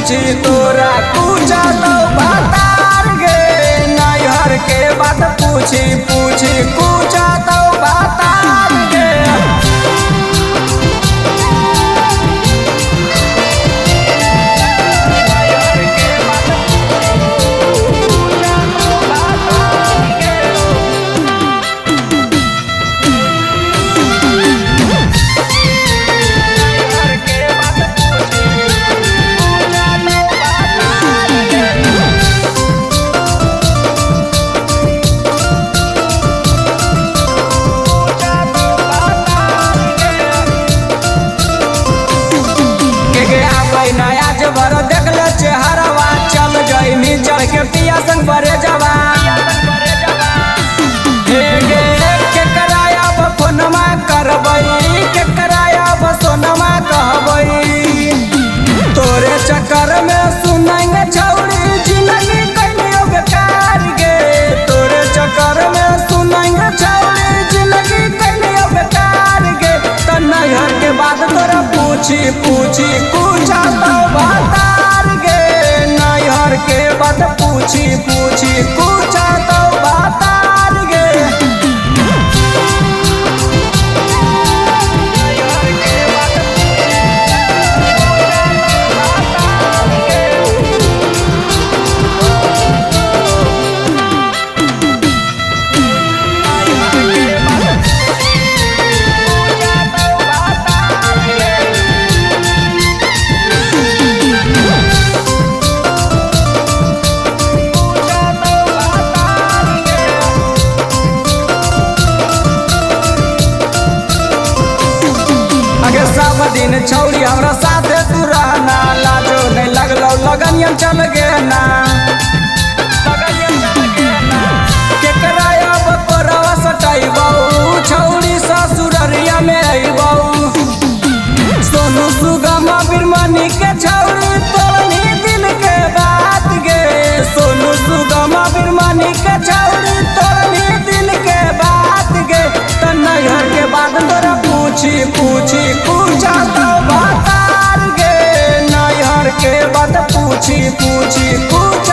पूछी तोरा पूछा तो बतार गे नैहर के बात पूछी पूछा तो बतार गे। नया जबर देखले चेहरवा चल गई चढ़ के पिया संग बरे जवा के कराया फोनमा करबई के कराया सोनमा कहबई तोरे चक्कर में सुनेंगे छौड़ी जिंदगी कहियो बेकार गे तोरे चक्कर में सुनेंगे छौड़ी जिंदगी कहियो बेकार गे। त नैहर के बाद तोरा पूछी पूछा तो बतार गे नैहर के बात पूछी पूछा तो बतार गे। सब दिन छौड़ी हमरा साथे तू रहना लाजो नहीं लगलो लगनिया चल गे ना के कराया बपरवा सटाइबौ छौड़ी ससुररिया में अइबौ सोनू सुगम बिरमनी के छौड़ी तोनी दिल के बात गे सोनू सुगम बिरमनी के छौड़ी तोनी दिल के बात गे। त नैहर के बाद तोरा पूछी पूछा तो बतार गे नैहर के बात पूछी पूछा